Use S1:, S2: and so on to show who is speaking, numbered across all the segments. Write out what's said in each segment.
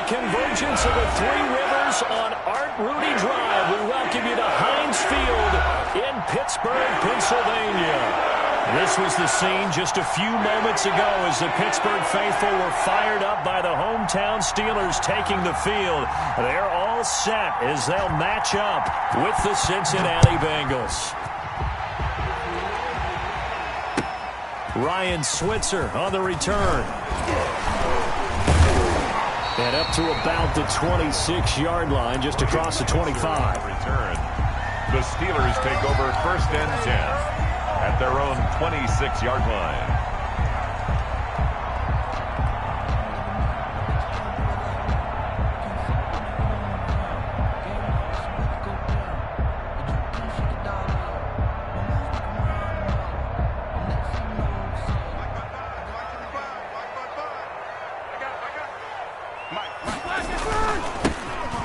S1: convergence of the Three Rivers on Art Rooney Drive. We welcome you to Heinz Field in Pittsburgh, Pennsylvania. This was the scene just a few moments ago as the Pittsburgh faithful were fired up by the hometown Steelers taking the field. They're all set as they'll match up with the Cincinnati Bengals. Ryan Switzer on the return. And up to about the 26-yard line, just across the 25.
S2: Return. The Steelers take over 1st and 10 at their own 26-yard line.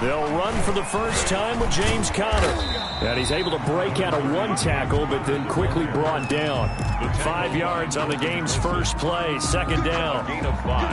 S1: They'll run for the first time with James Conner. And he's able to break out of one tackle, but then quickly brought down. 5 yards on the game's first play, 2nd down.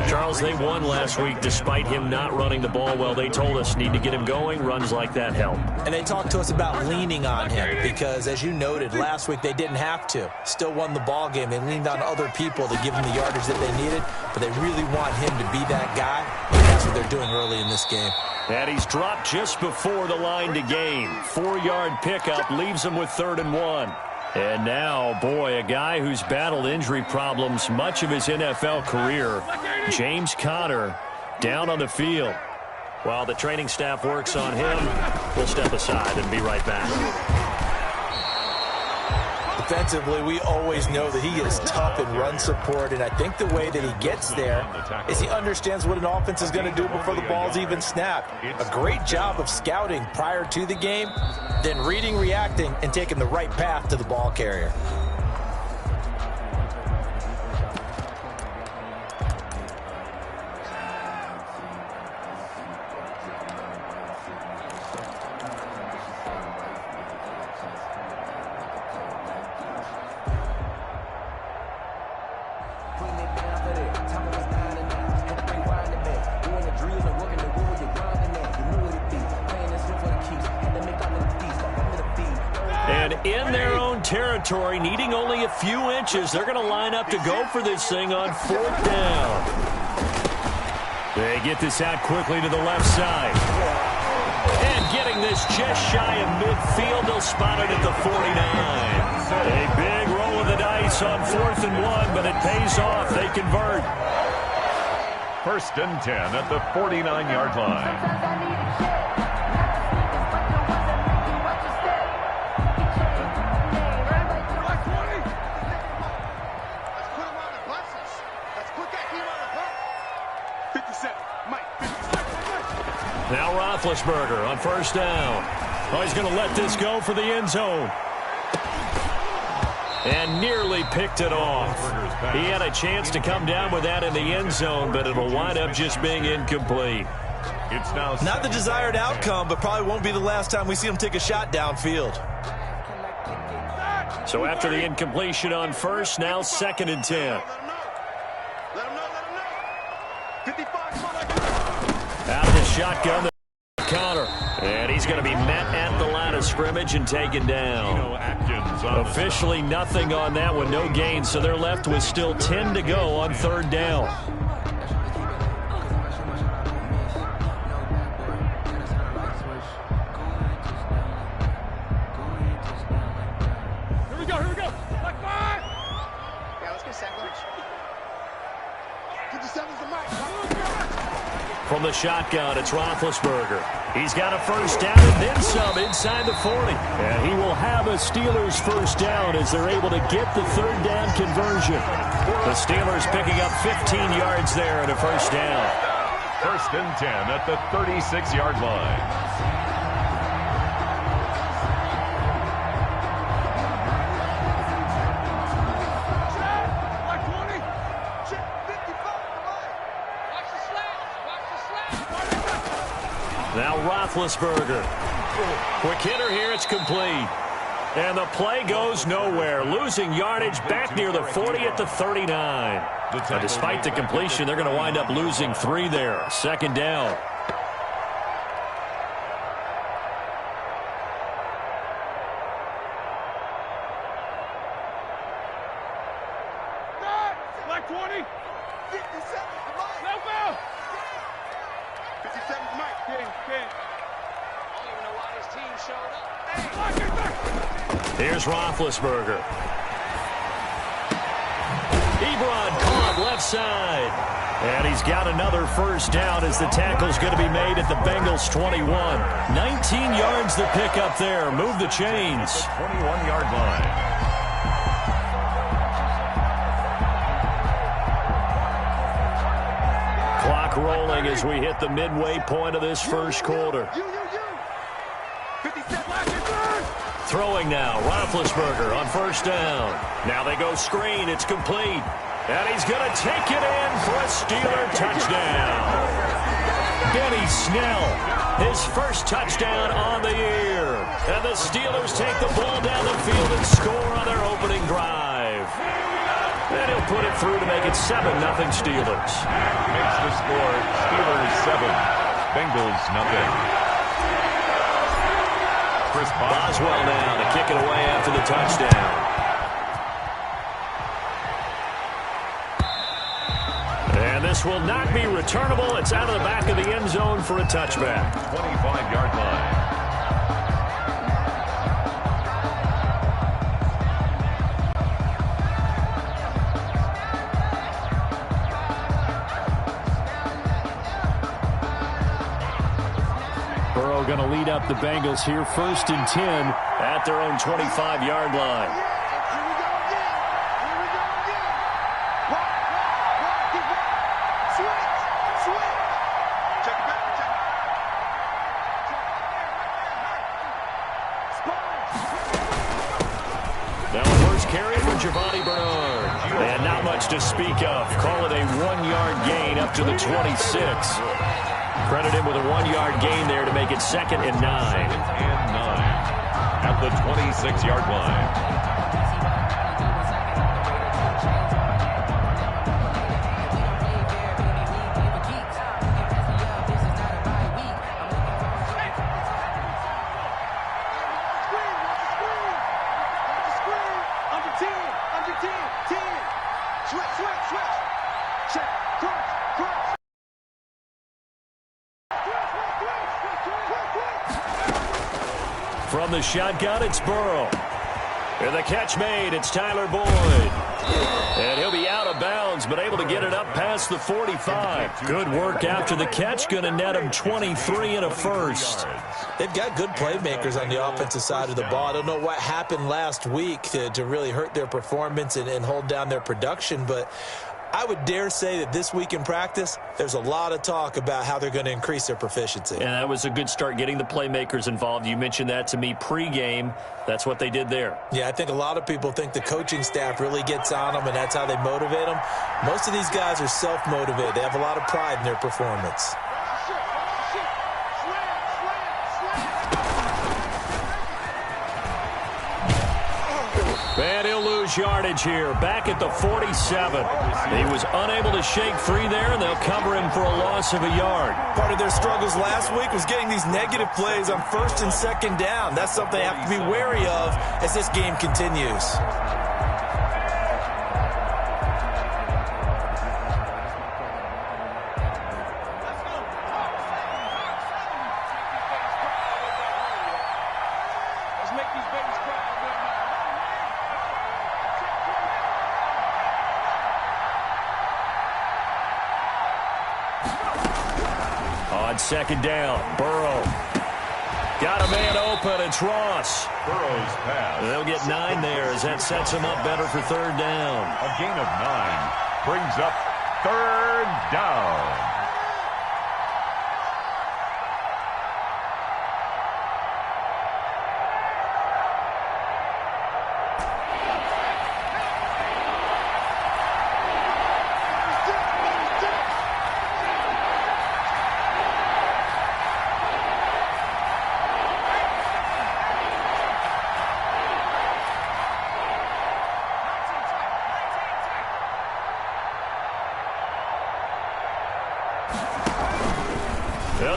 S1: Charles, they won last week despite him not running the ball well. They told us need to get him going. Runs like that help.
S3: And they talked to us about leaning on him because, as you noted, last week they didn't have to. Still won the ball game. They leaned on other people to give them the yardage that they needed, but they really want him to be that guy. And that's what they're doing early in this game.
S1: And he's dropped just before the line to gain. 4-yard pickup leaves him with 3rd and 1. And now, boy, a guy who's battled injury problems much of his NFL career, James Conner, down on the field. While the training staff works on him, we'll step aside and be right back.
S3: Defensively, we always know that he is tough in run support, and I think the way that he gets there is he understands what an offense is going to do before the ball's even snapped. A great job of scouting prior to the game, then reading, reacting, and taking the right path to the ball carrier.
S1: In their own territory, needing only a few inches, they're going to line up to go for this thing on 4th down. They get this out quickly to the left side. And getting this just shy of midfield, they'll spot it at the 49. A big roll of the dice on 4th and 1, but it pays off. They convert.
S2: 1st and 10 at the 49-yard line.
S1: Now Roethlisberger on 1st down. Oh, he's going to let this go for the end zone. And nearly picked it off. He had a chance to come down with that in the end zone, but it'll wind up just being incomplete.
S2: It's now
S3: not the desired outcome, but probably won't be the last time we see him take a shot downfield.
S1: So after the incompletion on 1st, now 2nd and 10. Out of the shotgun, the Conner. And he's going to be met at the line of scrimmage and taken down. Officially nothing on that one, no gain. So they're left with still 10 to go on 3rd down.
S4: Here we go. Black 5. Yeah, let's get sandwich. 57's the mic.
S1: From the shotgun, it's Roethlisberger. He's got a 1st down and then some inside the 40. And he will have a Steelers 1st down as they're able to get the 3rd down conversion. The Steelers picking up 15 yards there and a 1st down.
S2: 1st and 10 at the 36-yard line.
S1: Now Roethlisberger. Quick hitter here, it's complete. And the play goes nowhere. Losing yardage back near the 40 at the 39. Despite the completion, they're going to wind up losing 3 there. 2nd down.
S5: 20.
S4: 57, Mike.
S5: Left out.
S4: 57, Mike.
S5: King.
S4: I don't even know why this team showed up.
S1: Here's Roethlisberger. Ebron caught left side. And he's got another first down as the tackle's going to be made at the Bengals 21. 19 yards to pick up there. Move the chains.
S2: 21-yard line.
S1: Clock rolling as we hit the midway point of this first quarter.
S4: 57,
S1: Throwing now, Roethlisberger on first down. Now they go screen, it's complete. And he's going to take it in for a Steeler touchdown. Benny Snell, his first touchdown on the year. And the Steelers take the ball down the field and score on their opening drive. And he'll put it through to make it 7-0 Steelers.
S2: Makes the score Steelers 7, Bengals 0. Chris
S1: Boswell now to kick it away after the touchdown. And this will not be returnable. It's out of the back of the end zone for a touchback.
S2: 25-yard line.
S1: Burrow going to lead up the Bengals here, 1st and 10 at their own 25-yard line. Now the first carry for Giovanni Bernard. And not much to speak of. Call it a 1-yard gain up to the 26. Credit him with a 1-yard gain there to make it 2nd and 9.
S2: 2nd and 9 at the 26-yard line.
S1: From the shotgun, it's Burrow. And the catch made, it's Tyler Boyd. And he'll be out of bounds, but able to get it up past the 45. Good work after the catch, going to net him 23 and a first.
S3: They've got good playmakers on the offensive side of the ball. I don't know what happened last week to really hurt their performance and hold down their production, but I would dare say that this week in practice, there's a lot of talk about how they're going to increase their proficiency.
S1: And that was a good start getting the playmakers involved. You mentioned that to me pregame. That's what they did there.
S3: Yeah, I think a lot of people think the coaching staff really gets on them, and that's how they motivate them. Most of these guys are self-motivated. They have a lot of pride in their performance.
S1: And he'll lose yardage here, back at the 47. He was unable to shake free there, and they'll cover him for a loss of a yard.
S3: Part of their struggles last week was getting these negative plays on 1st and 2nd down. That's something they have to be wary of as this game continues.
S1: On 2nd down, Burrow. Got a man open, it's Ross.
S2: Burrow's pass.
S1: They'll get 9 there as that sets him up better for 3rd down.
S2: A gain of 9 brings up 3rd down.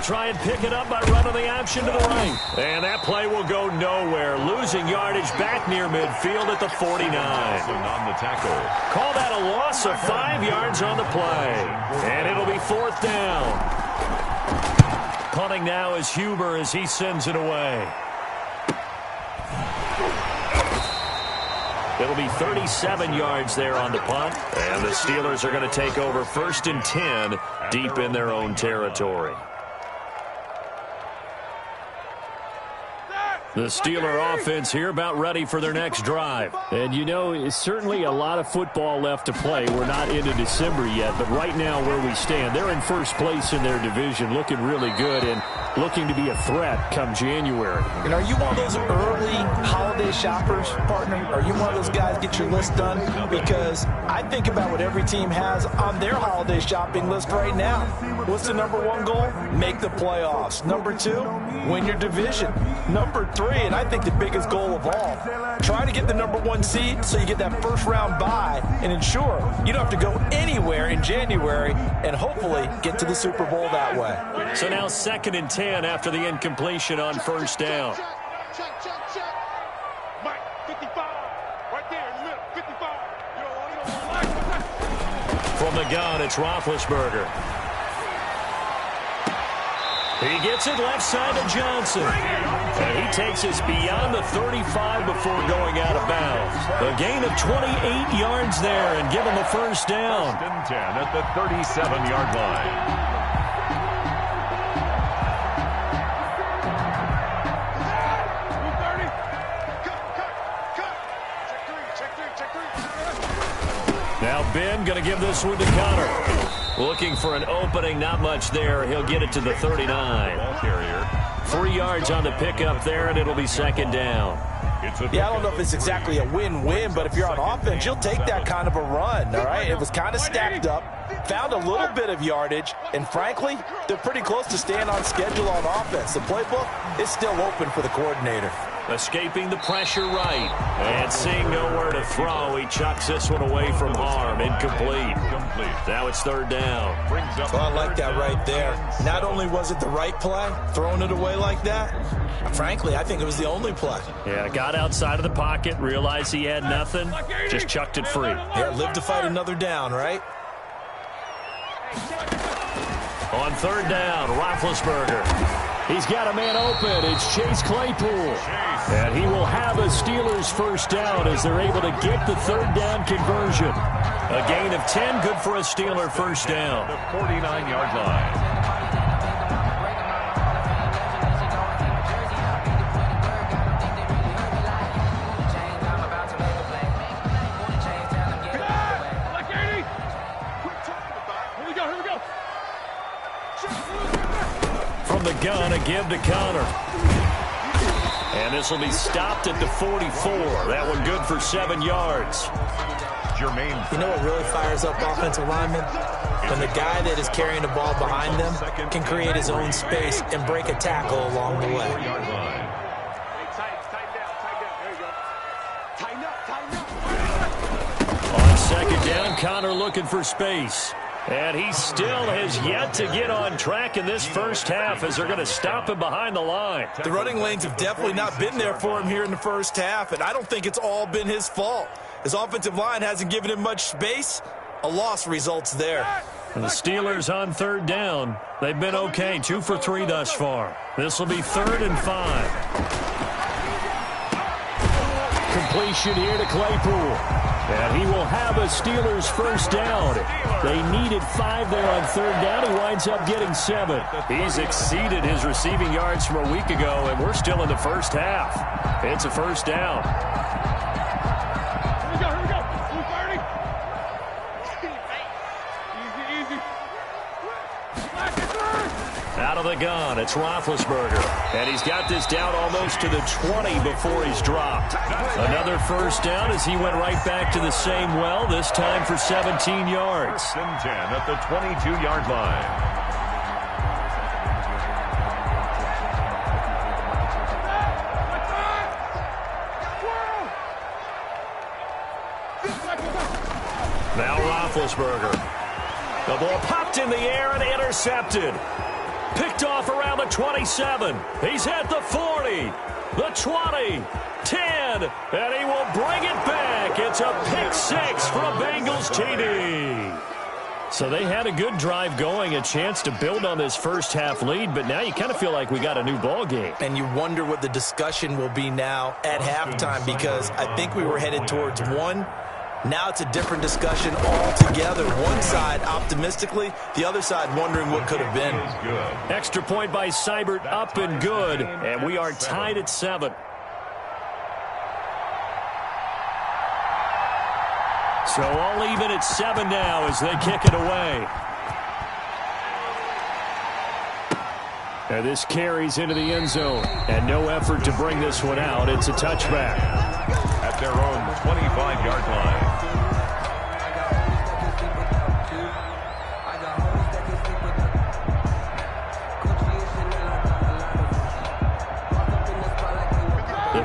S1: try and pick it up by running the option to the right. And that play will go nowhere, losing yardage back near midfield at the 49.
S2: On the tackle.
S1: Call that a loss of 5 yards on the play. And it'll be 4th down. Punting now is Huber as he sends it away. It'll be 37 yards there on the punt. And the Steelers are going to take over 1st and 10 deep in their own territory. The Steeler offense here about ready for their next drive.
S5: And, you know, it's certainly a lot of football left to play. We're not into December yet, but right now where we stand, they're in first place in their division, looking really good and looking to be a threat come January.
S3: And are you one of those early holiday shoppers, partner? Are you one of those guys get your list done? Because I think about what every team has on their holiday shopping list right now. What's the number 1 goal? Make the playoffs. Number 2, win your division. Number 3, and I think the biggest goal of all, try to get the number 1 seed so you get that first round bye and ensure you don't have to go anywhere in January and hopefully get to the Super Bowl that way.
S1: So now 2nd and 10 after the incompletion on 1st down.
S6: Mike, 55, right there in the middle, 55.
S1: From the gun, it's Roethlisberger. He gets it left side to Johnson. And he takes us beyond the 35 before going out of bounds. A gain of 28 yards there and give him the 1st down.
S2: 1st and 10 at the 37-yard line.
S1: Now Ben going to give this one to Connor. Looking for an opening, not much there. He'll get it to the 39.
S2: Ball carrier.
S1: 3 yards on the pickup there, and it'll be 2nd down.
S3: Yeah, I don't know if it's exactly a win-win, but if you're on offense, you'll take that kind of a run, all right? It was kind of stacked up, found a little bit of yardage, and frankly, they're pretty close to staying on schedule on offense. The playbook is still open for the coordinator.
S1: Escaping the pressure right. And seeing nowhere to throw, he chucks this one away from harm. Incomplete. Now it's 3rd down.
S3: Well, I like that right there. Not only was it the right play, throwing it away like that, frankly, I think it was the only play.
S1: Yeah, got outside of the pocket, realized he had nothing, just chucked it free.
S3: Yeah, live to fight another down, right?
S1: On 3rd down, Roethlisberger. He's got a man open. It's Chase Claypool. And he will have a Steelers 1st down as they're able to get the 3rd down conversion. A gain of 10, good for a Steeler 1st down.
S2: The 49-yard line.
S1: From the gun, a give to Connor. And this will be stopped at the 44. That one good for 7 yards.
S2: Jermaine.
S3: You know what really fires up offensive linemen? When the guy that is carrying the ball behind them can create his own space and break a tackle along the way.
S1: On 2nd down, Connor looking for space. And he still has yet to get on track in this 1st half as they're going to stop him behind the line.
S3: The running lanes have definitely not been there for him here in the 1st half, and I don't think it's all been his fault. His offensive line hasn't given him much space. A loss results there.
S1: And the Steelers on 3rd down. They've been okay, 2 for 3 thus far. This will be 3rd and 5. Completion here to Claypool. And he will have a Steelers 1st down. They needed 5 there on 3rd down. He winds up getting 7. He's exceeded his receiving yards from a week ago, and we're still in the 1st half. It's a 1st down.
S6: Here we go. 230. Easy.
S1: Out of the gun, it's Roethlisberger. And he's got this down almost to the 20 before he's dropped. Another 1st down as he went right back to the same well, this time for 17 yards.
S2: 1st and 10 at the 22-yard line.
S1: Now Roethlisberger. The ball popped in the air and intercepted. Picked picked off around the 27. He's at the 40, the 20, 10, and he will bring it back. It's a pick six for a Bengals TD. So they had a good drive going, a chance to build on this first half lead, but now you kind of feel like we got a new ball game.
S3: And you wonder what the discussion will be now at halftime, because I think we were headed towards one. Now it's a different discussion altogether. One side optimistically, the other side wondering what could have been.
S1: Extra point by Seibert, up and good, and we are tied at 7. So all even at 7 now as they kick it away. And this carries into the end zone, and no effort to bring this one out. It's a touchback.
S2: At their own 25-yard line.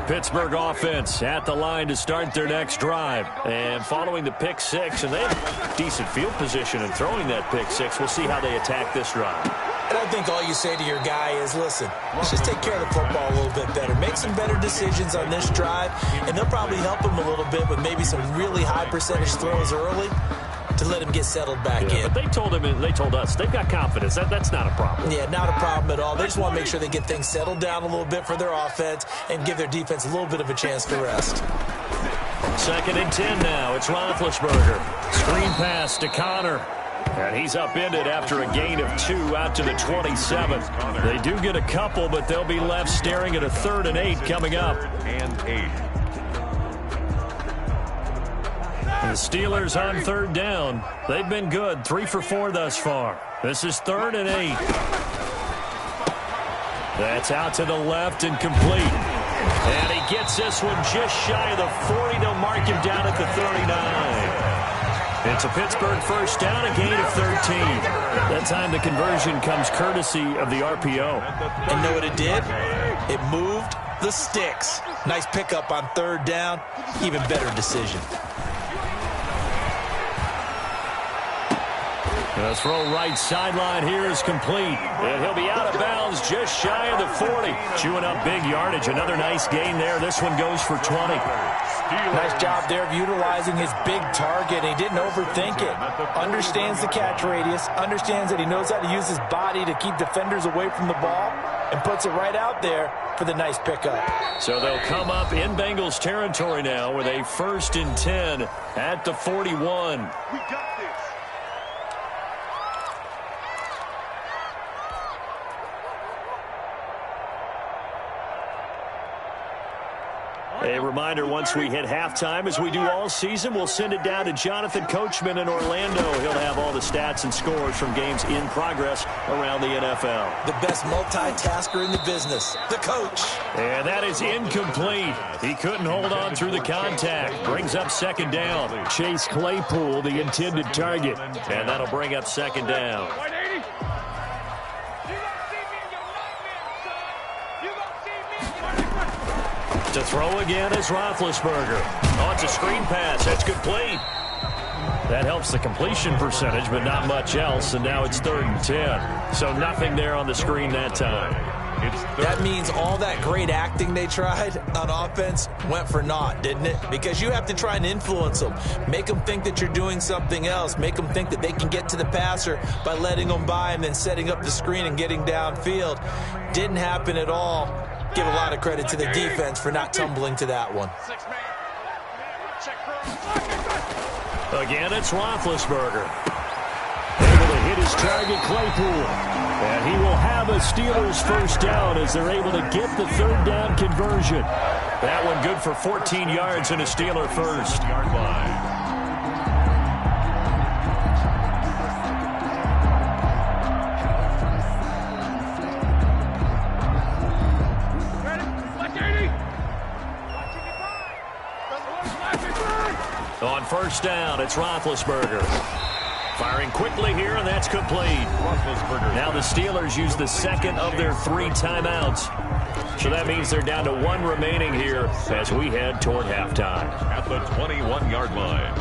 S1: Pittsburgh offense at the line to start their next drive. And following the pick six, and they have decent field position in throwing that pick six. We'll see how they attack this drive.
S3: And I think all you say to your guy is, listen, let's just take care of the football a little bit better. Make some better decisions on this drive, and they'll probably help him a little bit with maybe some really high percentage throws early to let him get settled back in.
S1: But they told him, and they told us, they've got confidence. That's not a problem.
S3: Yeah, not a problem at all. They just want to make sure they get things settled down a little bit for their offense and give their defense a little bit of a chance to rest.
S1: 2nd and 10 now. It's Roethlisberger. Screen pass to Connor. And he's upended after a gain of 2 out to the 27. They do get a couple, but they'll be left staring at a 3rd and 8 coming up.
S2: And 8.
S1: The Steelers on 3rd down. They've been good, 3 for 4 thus far. This is 3rd and 8. That's out to the left and complete. And he gets this one just shy of the 40. They'll mark him down at the 39. It's a Pittsburgh first down, a gain of 13. That time the conversion comes courtesy of the RPO.
S3: And know what it did? It moved the sticks. Nice pickup on 3rd down. Even better decision.
S1: The throw right sideline here is complete. And he'll be out of bounds just shy of the 40. Chewing up big yardage. Another nice gain there. This one goes for 20.
S3: Nice job there of utilizing his big target. He didn't overthink it. Understands the catch radius. Understands that he knows how to use his body to keep defenders away from the ball. And puts it right out there for the nice pickup.
S1: So they'll come up in Bengals territory now with a 1st and 10 at the 41.
S6: We got this.
S1: A reminder, once we hit halftime, as we do all season, we'll send it down to Jonathan Coachman in Orlando. He'll have all the stats and scores from games in progress around the NFL.
S3: The best multitasker in the business, the coach.
S1: And that is incomplete. He couldn't hold on through the contact. Brings up 2nd down. Chase Claypool, the intended target. And that'll bring up 2nd down.
S6: 180. You gonna see me in your nightmares, son. You gonna see me in your nightmares.
S1: To throw again is Roethlisberger. Oh, it's a screen pass. That's complete. That helps the completion percentage, but not much else. And now it's 3rd and 10. So nothing there on the screen that time.
S3: That means all that great acting they tried on offense went for naught, didn't it? Because you have to try and influence them. Make them think that you're doing something else. Make them think that they can get to the passer by letting them by and then setting up the screen and getting downfield. Didn't happen at all. Give a lot of credit to the defense for not tumbling to that one.
S1: Again, it's Roethlisberger. Able to hit his target, Claypool. And he will have a Steelers first down as they're able to get the 3rd down conversion. That one good for 14 yards and a Steeler first.
S2: Yard line.
S1: On 1st down, it's Roethlisberger. Firing quickly here, and that's complete. Now the Steelers use the 2nd of their 3 timeouts. So that means they're down to 1 remaining here as we head toward halftime.
S2: At the 21-yard line.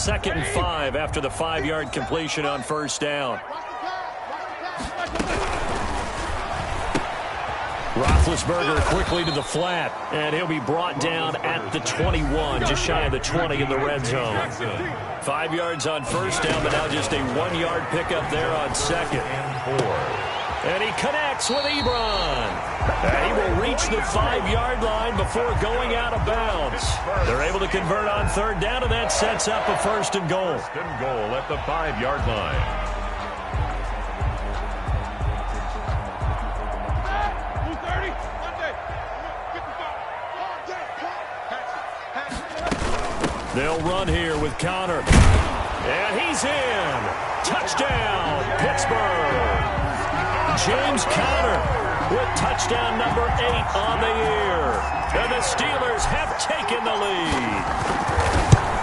S1: 2nd and 5 after the 5-yard completion on first down. Roethlisberger quickly to the flat, and he'll be brought down at the 21, just shy of the 20 in the red zone. 5 yards on first down, but now just a 1-yard pickup there on second. And he connects with Ebron. And he will reach the 5-yard line before going out of bounds. They're able to convert on third down, and that sets up a 1st and goal.
S2: 1st and goal at the 5-yard line.
S1: They'll run here with Connor. And he's in. Touchdown, Pittsburgh. James Conner with touchdown number 8 on the year. And the Steelers have taken the lead.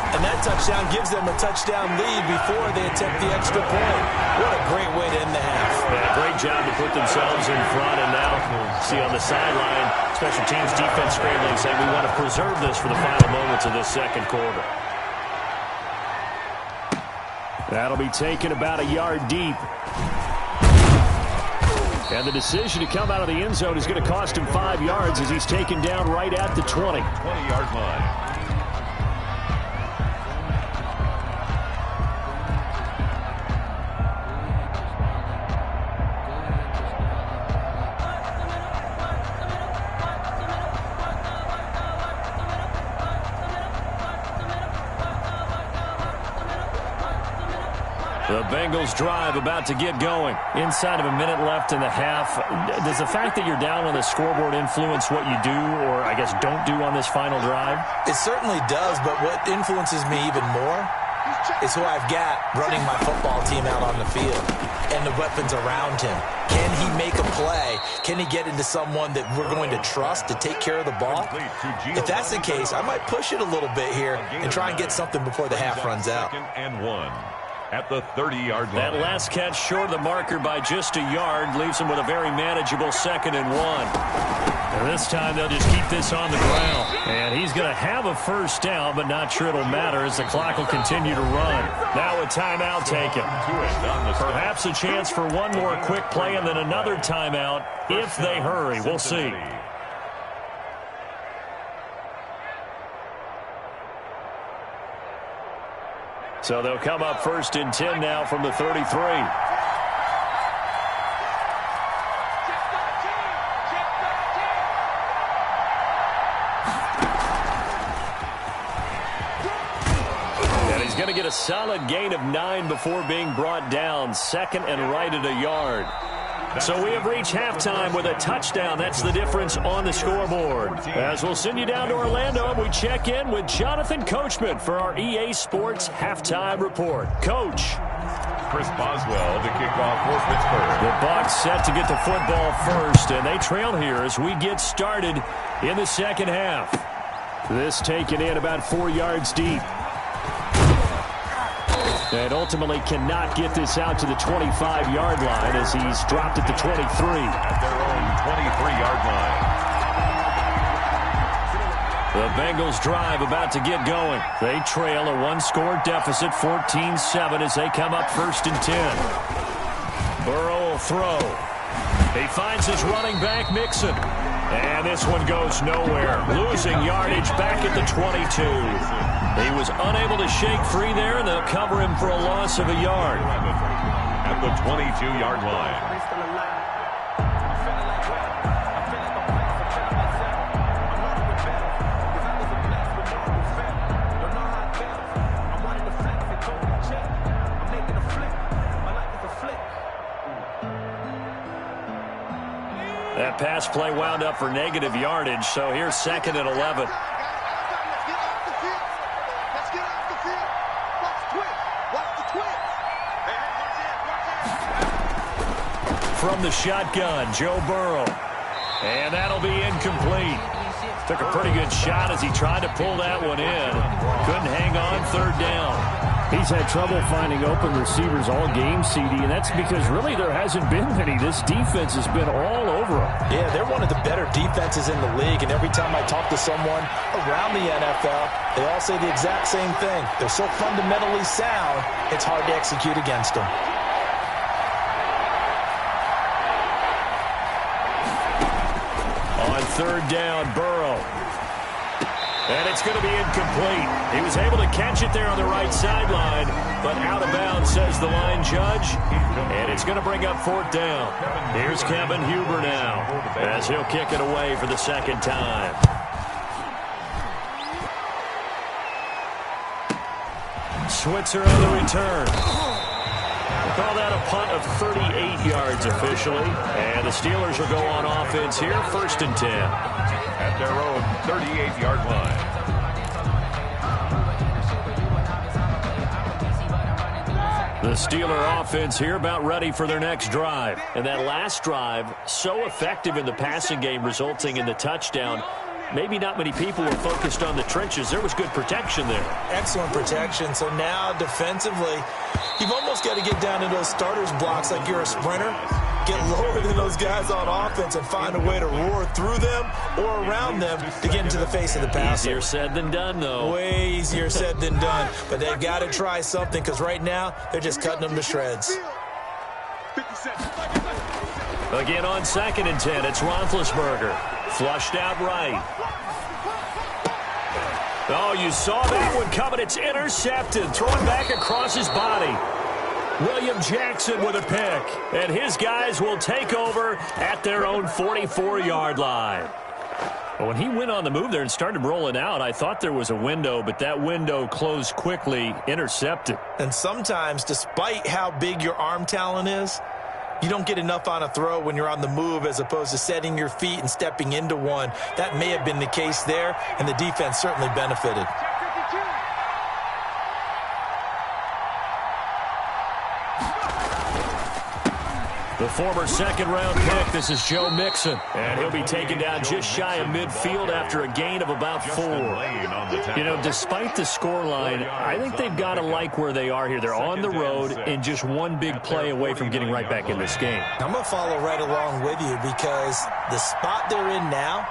S3: And that touchdown gives them a touchdown lead before they attempt the extra point. What a great way to end the half.
S1: Yeah, great job to put themselves in front. And now, see on the sideline, special teams defense scrambling, saying we want to preserve this for the final moments of this second quarter. That'll be taken about a yard deep. And the decision to come out of the end zone is going to cost him 5 yards as he's taken down right at the 20.
S2: 20-yard line.
S1: The Bengals drive about to get going. Inside of a minute left in the half. Does the fact that you're down on the scoreboard influence what you do or, I guess, don't do on this final drive?
S3: It certainly does, but what influences me even more is who I've got running my football team out on the field and the weapons around him. Can he make a play? Can he get into someone that we're going to trust to take care of the ball? If that's the case, I might push it a little bit here and try and get something before the half runs out.
S2: 2nd and 1 at the 30-yard line.
S1: That last catch short of the marker by just a yard leaves him with a very manageable 2nd and 1. And this time they'll just keep this on the ground. And he's going to have a first down, but not sure it'll matter as the clock will continue to run. Now a timeout taken. Perhaps a chance for one more quick play and then another timeout if they hurry. We'll see. So they'll come up 1st and 10 now from the 33. And he's going to get a solid gain of 9 before being brought down. 2nd and right at a yard. So we have reached halftime with a touchdown. That's the difference on the scoreboard. As we'll send you down to Orlando, and we check in with Jonathan Coachman for our EA Sports Halftime Report. Coach.
S2: Chris Boswell to kick off for Pittsburgh.
S1: The Bucs set to get the football first, and they trail here as we get started in the second half. This taken in about 4 yards deep. And ultimately cannot get this out to the 25-yard line as he's dropped at the 23.
S2: At their own 23-yard line.
S1: The Bengals drive about to get going. They trail a 1-score deficit, 14-7 as they come up 1st and 10. Burrow will throw. He finds his running back, Mixon. And this one goes nowhere. Losing yardage back at the 22. He was unable to shake free there, and they'll cover him for a loss of a yard.
S2: At the 22-yard line.
S1: That pass play wound up for negative yardage, so here's 2nd and 11. From the shotgun, Joe Burrow. And that'll be incomplete. Took a pretty good shot as he tried to pull that one in. Couldn't hang on 3rd down.
S5: He's had trouble finding open receivers all game, CD, and that's because really there hasn't been many. This defense has been all over him.
S3: Yeah, they're one of the better defenses in the league, and every time I talk to someone around the NFL, they all say the exact same thing. They're so fundamentally sound, it's hard to execute against them.
S1: On third down, Burrow. And it's going to be incomplete. He was able to catch it there on the right sideline, but out of bounds, says the line judge. And it's going to bring up fourth down. Here's Kevin Huber now, as he'll kick it away for the second time. Switzer on the return. Call that a punt of 38 yards officially. And the Steelers will go on offense here, 1st and 10.
S2: At their own 38-yard line.
S1: The Steeler offense here about ready for their next drive. And that last drive, so effective in the passing game, resulting in the touchdown. Maybe not many people were focused on the trenches. There was good protection there.
S3: Excellent protection. So now defensively, you've almost got to get down to those starters blocks like you're a sprinter. Get lower than those guys on offense and find a way to roar through them or around them to get into the face of the passer.
S1: Easier said than done, though.
S3: Way easier said than done. But they've got to try something because right now they're just cutting them to shreds.
S1: Again on 2nd and 10, it's Roethlisberger. Flushed out right. Oh, you saw that one coming. It's intercepted. Thrown back across his body. William Jackson with a pick. And his guys will take over at their own 44-yard line. When he went on the move there and started rolling out, I thought there was a window, but that window closed quickly, intercepted.
S3: And sometimes, despite how big your arm talent is, you don't get enough on a throw when you're on the move as opposed to setting your feet and stepping into one. That may have been the case there, and the defense certainly benefited.
S1: The former second-round pick, this is Joe Mixon. And he'll be taken down just shy of midfield after a gain of about 4. You know, despite the scoreline, I think they've got to like where they are here. They're on the road and just one big play away from getting right back in this game.
S3: I'm going to follow right along with you because the spot they're in now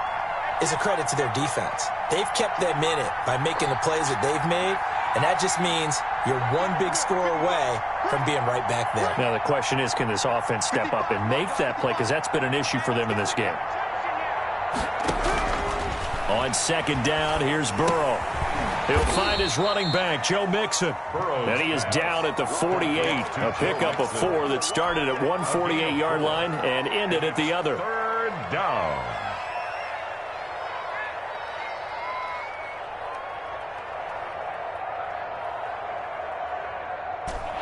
S3: is a credit to their defense. They've kept them in it by making the plays that they've made, and that just means you're one big score away from being right back there.
S1: Now the question is, can this offense step up and make that play? Because that's been an issue for them in this game. On 2nd down, here's Burrow. He'll find his running back, Joe Mixon. And he is down at the 48. A pickup of 4 that started at 148-yard line and ended at the other.
S2: 3rd down.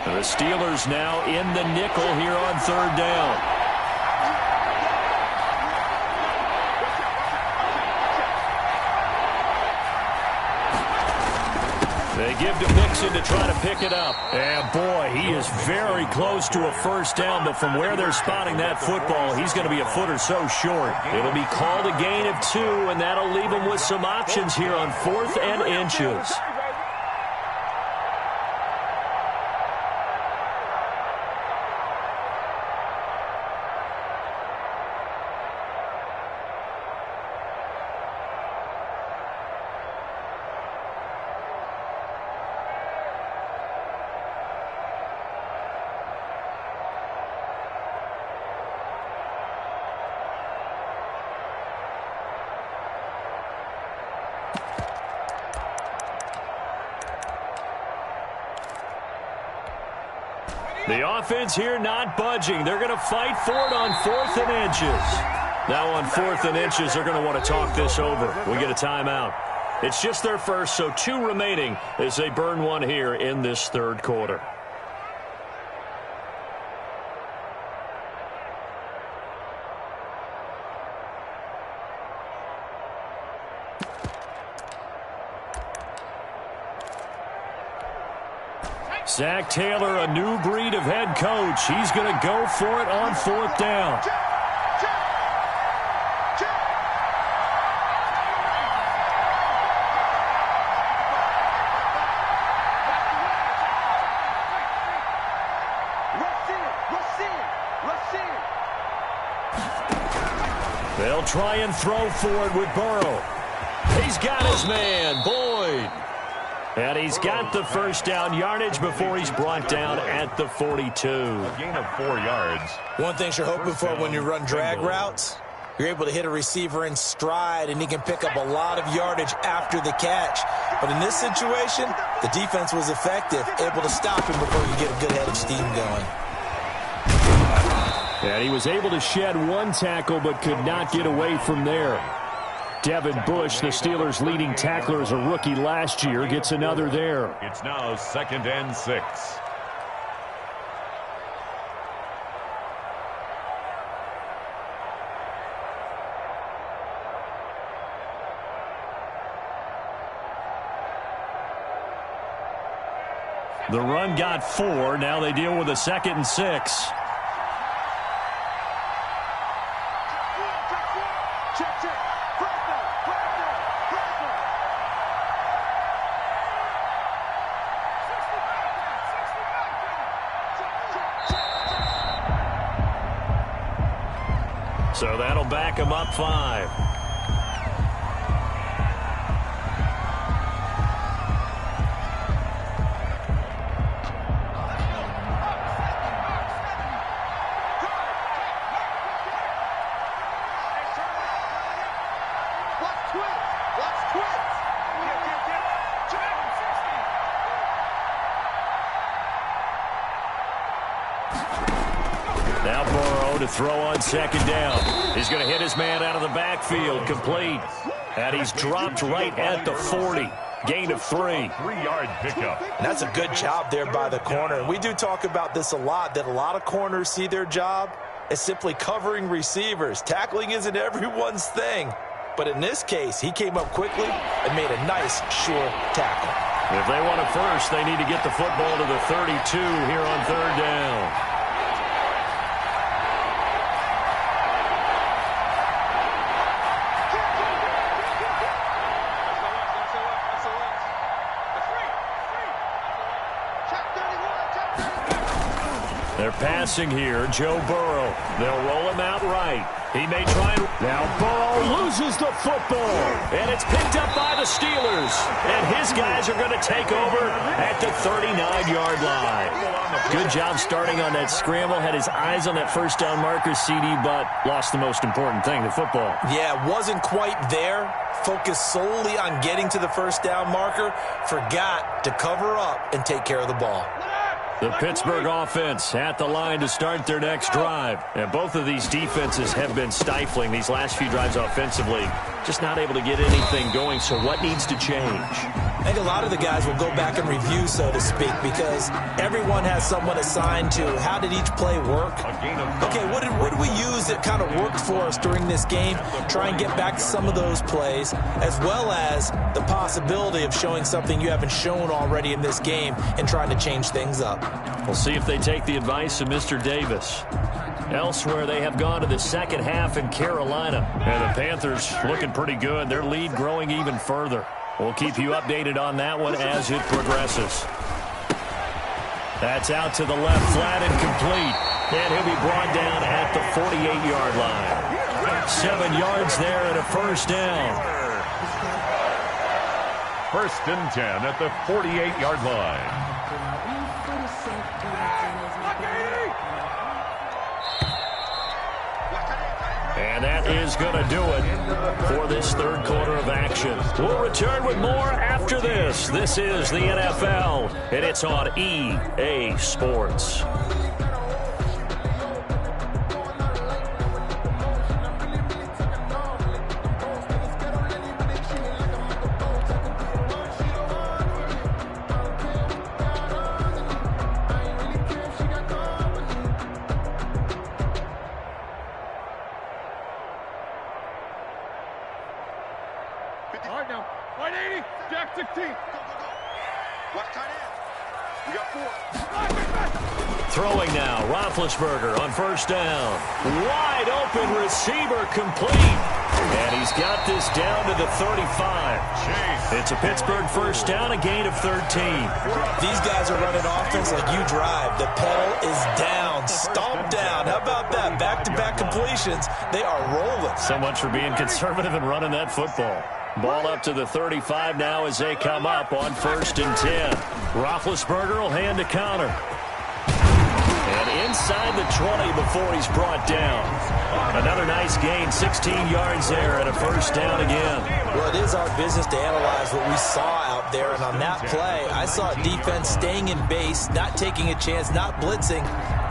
S1: The Steelers now in the nickel here on 3rd down. They give to Mixon to try to pick it up. And boy, he is very close to a 1st down, but from where they're spotting that football, he's going to be a foot or so short. It'll be called a gain of 2, and that'll leave him with some options here on 4th and inches. The offense here not budging. They're going to fight for it on 4th and inches. Now on 4th and inches, they're going to want to talk this over. We get a timeout. It's just their first, so 2 remaining as they burn one here in this 3rd quarter. Zach Taylor, a new breed of head coach. He's going to go for it on 4th down. They'll try and throw for it with Burrow. He's got his man, Boyd. And he's got the first down yardage before he's brought down at the 42.
S2: A gain of 4 yards.
S3: One thing you're hoping for when you run drag routes, you're able to hit a receiver in stride, and he can pick up a lot of yardage after the catch. But in this situation, the defense was effective, able to stop him before you get a good head of steam going.
S5: And he was able to shed one tackle but could not get away from there. Devin Bush, the Steelers' leading tackler as a rookie last year, gets another there.
S2: It's now 2nd and 6.
S1: The run got 4. Now they deal with a 2nd and 6. So that'll back him up 5. Now Burrow to throw on 2nd down. He's going to hit his man out of the backfield, complete. And he's dropped right at the 40. Gain of 3.
S2: 3-yard pickup.
S3: And that's a good job there by the corner. And we do talk about this a lot, that a lot of corners see their job as simply covering receivers. Tackling isn't everyone's thing. But in this case, he came up quickly and made a nice, sure tackle.
S1: If they want a first, they need to get the football to the 32 here on 3rd down. They're passing here, Joe Burrow. They'll roll him out right. He may try and... Now Burrow loses the football. And it's picked up by the Steelers. And his guys are going to take over at the 39-yard line. Good job starting on that scramble. Had his eyes on that first down marker, CD, but lost the most important thing, the football.
S3: Yeah, wasn't quite there. Focused solely on getting to the first down marker. Forgot to cover up and take care of the ball.
S1: The Pittsburgh offense at the line to start their next drive. And both of these defenses have been stifling these last few drives offensively. Just not able to get anything going, so what needs to change?
S3: I think a lot of the guys will go back and review, so to speak, because everyone has someone assigned to how did each play work. Okay, what did we use that kind of worked for us during this game? Try and get back to some of those plays, as well as the possibility of showing something you haven't shown already in this game and trying to change things up.
S1: We'll see if they take the advice of Mr. Davis. Elsewhere, they have gone to the second half in Carolina. And the Panthers looking pretty good. Their lead growing even further. We'll keep you updated on that one as it progresses. That's out to the left, flat and complete. And he'll be brought down at the 48-yard line. 7 yards there and a first down.
S2: 1st and 10 at the 48-yard line.
S1: And that is going to do it for this 3rd quarter of action. We'll return with more after this. This is the NFL, and it's on EA Sports. Throwing now, Roethlisberger on 1st down. Wide open receiver complete. And he's got this down to the 35. It's a Pittsburgh 1st down, a gain of 13.
S3: These guys are running offense like you drive. The pedal is down. and stomped down. How about that? Back-to-back completions. They are rolling.
S1: So much for being conservative and running that football. Ball up to the 35 now as they come up on 1st and 10. Roethlisberger will hand a counter. And inside the 20 before he's brought down. Another nice gain, 16 yards there and a 1st down again.
S3: Well, it is our business to analyze what we saw out there, and on that play, I saw a defense staying in base, not taking a chance, not blitzing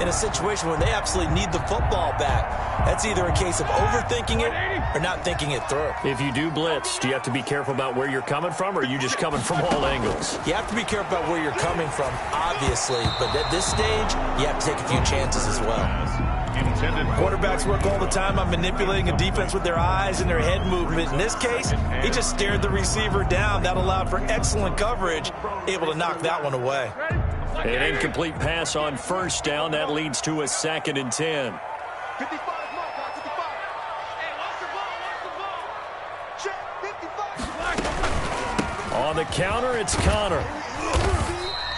S3: in a situation when they absolutely need the football back. That's either a case of overthinking it or not thinking it through.
S1: If you do blitz, do you have to be careful about where you're coming from, or are you just coming from all angles?
S3: You have to be careful about where you're coming from, obviously, but at this stage, you have to take a few chances as well. Quarterbacks work all the time on manipulating a defense with their eyes and their head movement. In this case, he just stared the receiver down. That allowed for excellent coverage, able to knock that one away.
S1: An incomplete pass on 1st down. That leads to a 2nd and 10.
S6: 55, Mark, 55. Hey, watch the ball. Check, 55.
S1: On the counter, it's Connor.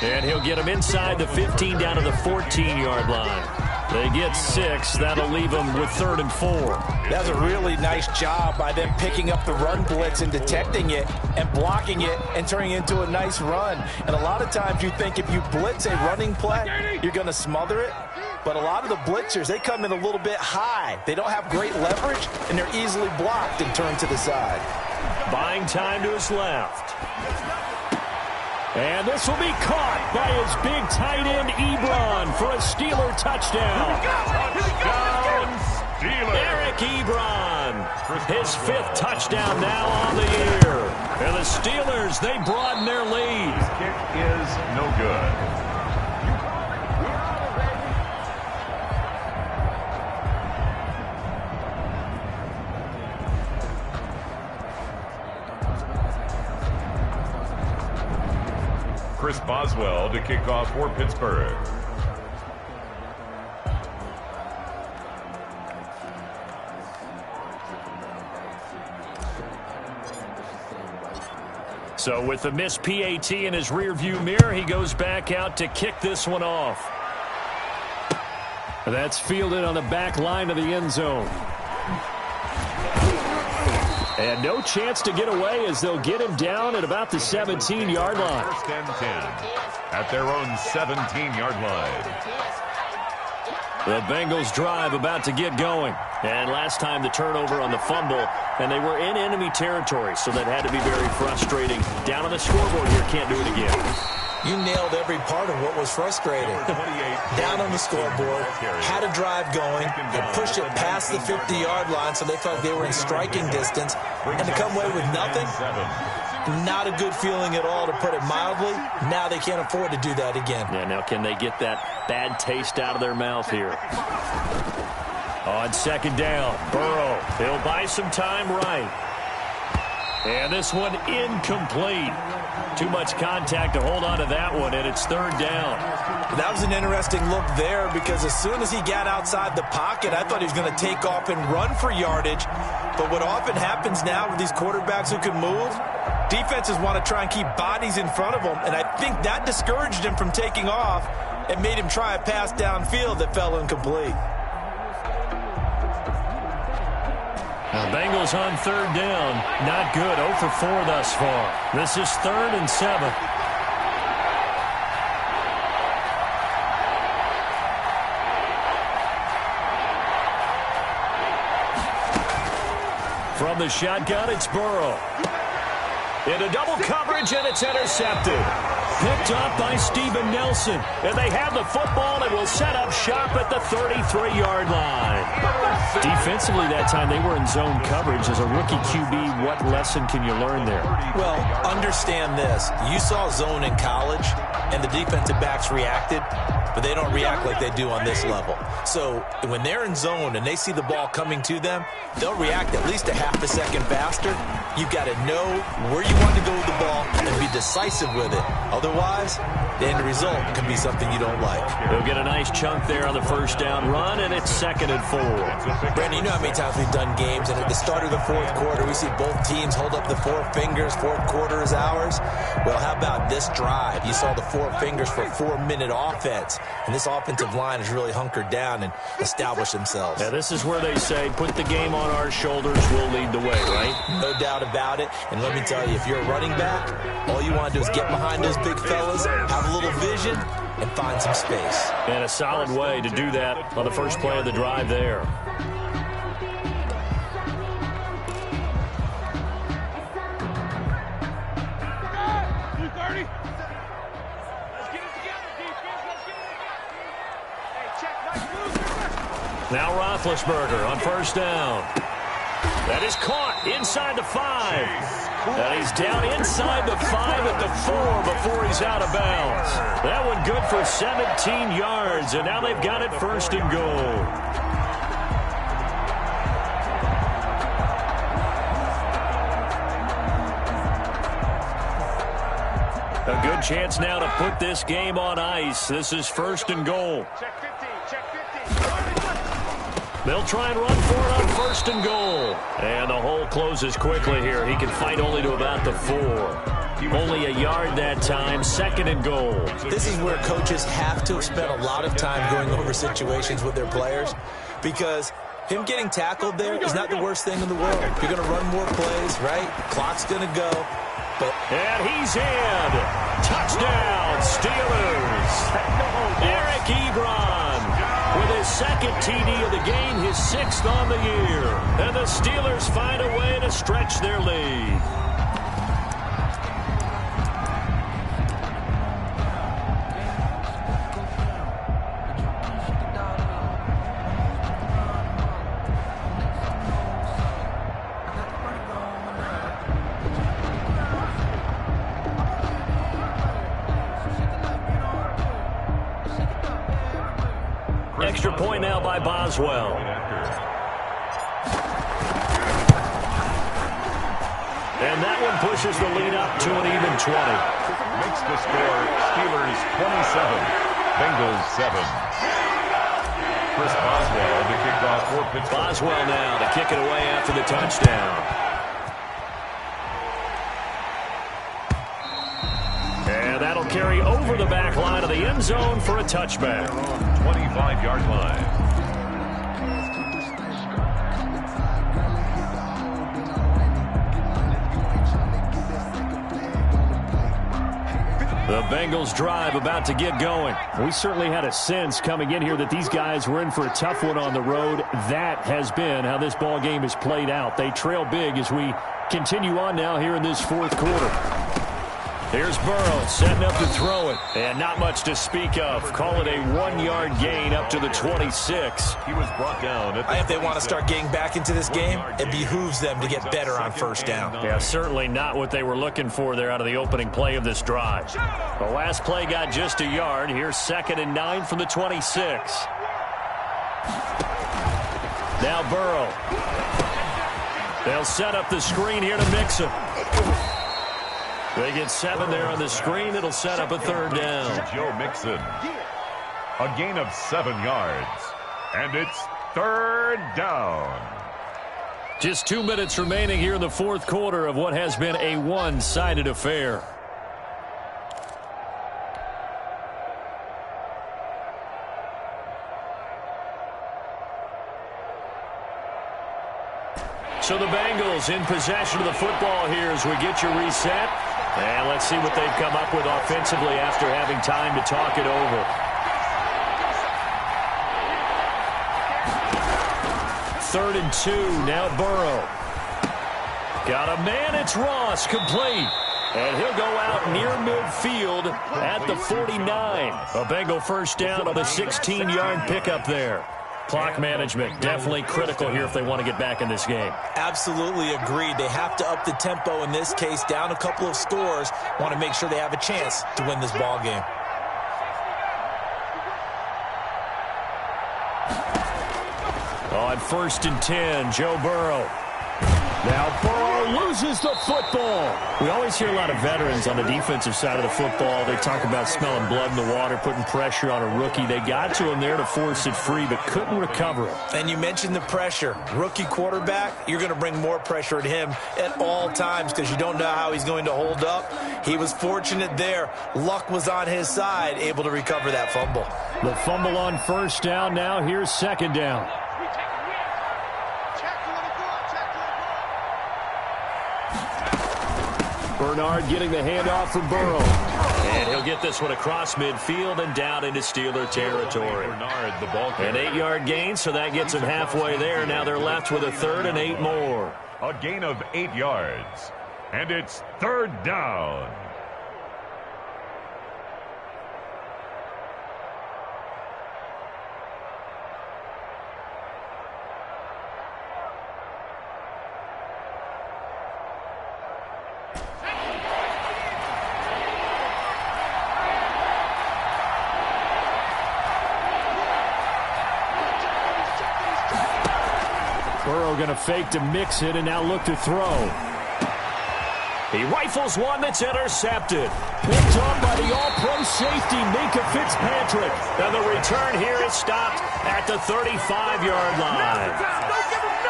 S1: And he'll get him inside the 15 down to the 14-yard line. They get 6. That'll leave them with 3rd and 4.
S3: That's a really nice job by them picking up the run blitz and detecting it and blocking it and turning it into a nice run. And a lot of times you think if you blitz a running play, you're going to smother it. But a lot of the blitzers, they come in a little bit high. They don't have great leverage, and they're easily blocked and turned to the side.
S1: Buying time to his left. And this will be caught by his big tight end, Ebron, for a Steeler touchdown.
S2: Touchdown, Steelers.
S1: Eric Ebron, his 5th touchdown now on the year. And the Steelers, they broaden their lead.
S2: His kick is no good. Chris Boswell to kick off for Pittsburgh.
S1: So with the missed PAT in his rearview mirror, he goes back out to kick this one off.
S5: That's fielded on the back line of the end zone. And no chance to get away as they'll get him down at about the 17-yard line.
S2: 1st and 10 at their own 17-yard line.
S1: The Bengals drive about to get going. And last time the turnover on the fumble, and they were in enemy territory, so that had to be very frustrating. Down on the scoreboard here, can't do it again.
S3: You nailed every part of what was frustrating. Down on the scoreboard, had a drive going, and pushed it past the 50-yard line so they felt like they were in striking distance, and to come away with nothing, not a good feeling at all, to put it mildly. Now they can't afford to do that again.
S1: Yeah, now can they get that bad taste out of their mouth here? On 2nd down, Burrow, he'll buy some time right. And this one incomplete. Too much contact to hold on to that one, and it's 3rd down.
S3: That was an interesting look there, because as soon as he got outside the pocket, I thought he was going to take off and run for yardage. But what often happens now with these quarterbacks who can move, defenses want to try and keep bodies in front of them, and I think that discouraged him from taking off and made him try a pass downfield that fell incomplete.
S1: The Bengals on 3rd down. Not good. 0 for 4 thus far. This is 3rd and 7. From the shotgun, it's Burrow. Into double coverage, and it's intercepted. Picked up by Steven Nelson. And they have the football and will set up shop at the 33-yard line. Defensively that time, they were in zone coverage. As a rookie QB, what lesson can you learn there?
S3: Well, understand this. You saw zone in college, and the defensive backs reacted, but they don't react like they do on this level. So when they're in zone and they see the ball coming to them, they'll react at least a half a second faster. You've got to know where you want to go with the ball and be decisive with it. Otherwise, otherwise, the end result can be something you don't like.
S5: He'll get a nice chunk there on the first down run, and it's 2nd and 4.
S3: Brandon, you know how many times we've done games, and at the start of the fourth quarter, we see both teams hold up the 4 fingers, fourth quarter is ours. Well, how about this drive? You saw the 4 fingers for 4-minute offense, and this offensive line has really hunkered down and established themselves.
S5: Yeah, this is where they say, put the game on our shoulders, we'll lead the way, right?
S3: No doubt about it, and let me tell you, if you're a running back, all you want to do is get behind those big fellas, have a little vision, and find some space.
S5: And a solid way to do that on the first play of the drive there. Now Roethlisberger on first down. That is caught inside the 5. And he's down inside the 5 at the 4 before he's out of bounds. That one good for 17 yards, and now they've got it 1st and goal. A good chance now to put this game on ice. This is 1st and goal.
S6: Check 15, check 15.
S5: They'll try and run for it on 1st and goal. And the hole closes quickly here. He can fight only to about the 4. Only a yard that time, 2nd and goal.
S3: This is where coaches have to have spent a lot of time going over situations with their players, because him getting tackled there is not the worst thing in the world. You're going to run more plays, right? Clock's going to go.
S5: And he's in. Touchdown, Steelers. Eric Ebron with his 2nd TD of the game, his 6th on the year. And the Steelers find a way to stretch their lead. Extra point now by Boswell. And that one pushes the lead up to an even 20.
S2: Makes the score Steelers 27, Bengals 7. Chris Boswell to kick off for Pittsburgh.
S5: Boswell now to kick it away after the touchdown. And that'll carry over the back line of the end zone for a touchback.
S2: 25-yard line.
S5: The Bengals drive about to get going. We certainly had a sense coming in here that these guys were in for a tough one on the road. That has been how this ball game has played out. They trail big as we continue on now here in this 4th quarter. Here's Burrow setting up to throw it. And not much to speak of. Call it a 1-yard gain up to the 26.
S2: He was brought down.
S3: If they want to start getting back into this game, it behooves them to get better on first down.
S5: Yeah, certainly not what they were looking for there out of the opening play of this drive. The last play got just a yard. Here's 2nd and 9 from the 26. Now Burrow. They'll set up the screen here to Mixon. They get 7 there on the screen. It'll set up a 3rd down.
S2: Joe Mixon. A gain of 7 yards. And it's 3rd down.
S5: Just 2 minutes remaining here in the 4th quarter of what has been a one-sided affair. So the Bengals in possession of the football here as we get you reset. And let's see what they've come up with offensively after having time to talk it over. 3rd and 2. Now Burrow. Got a man. It's Ross. Complete. And he'll go out near midfield at the 49. A Bengal first down on the 16-yard pickup there. Clock management definitely critical here if they want to get back in this game.
S3: Absolutely agreed. They have to up the tempo in this case, down a couple of scores. Want to make sure they have a chance to win this ball game. On
S5: 1st and 10, Joe Burrow. Now Burrow loses the football.
S1: We always hear a lot of veterans on the defensive side of the football. They talk about smelling blood in the water, putting pressure on a rookie. They got to him there to force it free, but couldn't recover it.
S3: And you mentioned the pressure. Rookie quarterback, you're going to bring more pressure at him at all times because you don't know how he's going to hold up. He was fortunate there. Luck was on his side, able to recover that fumble.
S5: The fumble on first down. Now here's second down. Bernard getting the handoff from Burrow.
S1: And he'll get this one across midfield and down into Steeler territory.
S2: Bernard, the ball
S1: An 8-yard gain, so that gets them halfway there. Now they're left with a 3rd and 8 more.
S2: A gain of 8 yards. And it's 3rd down.
S5: Burrow going to fake to mix it and now look to throw.
S1: He rifles one that's intercepted.
S5: Picked up by the all-pro safety, Minka Fitzpatrick.
S1: And the return here is stopped at the 35-yard line.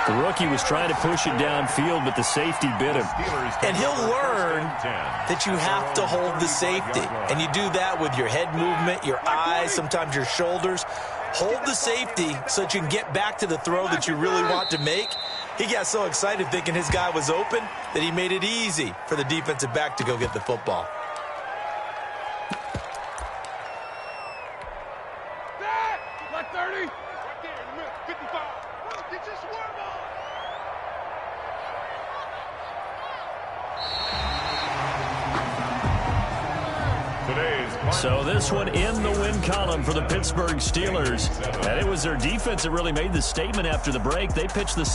S5: The rookie was trying to push it downfield, but the safety bit him.
S3: And he'll learn that you have to hold the safety. And you do that with your head movement, your eyes, sometimes your shoulders. Hold the safety so that you can get back to the throw that you really want to make. He got so excited thinking his guy was open that he made it easy for the defensive back to go get the football.
S6: Like 30. Right there in the middle. 55. Get your swerve on.
S1: So this one in the win column for the Pittsburgh Steelers. And it was their defense that really made the statement after the break. They pitched the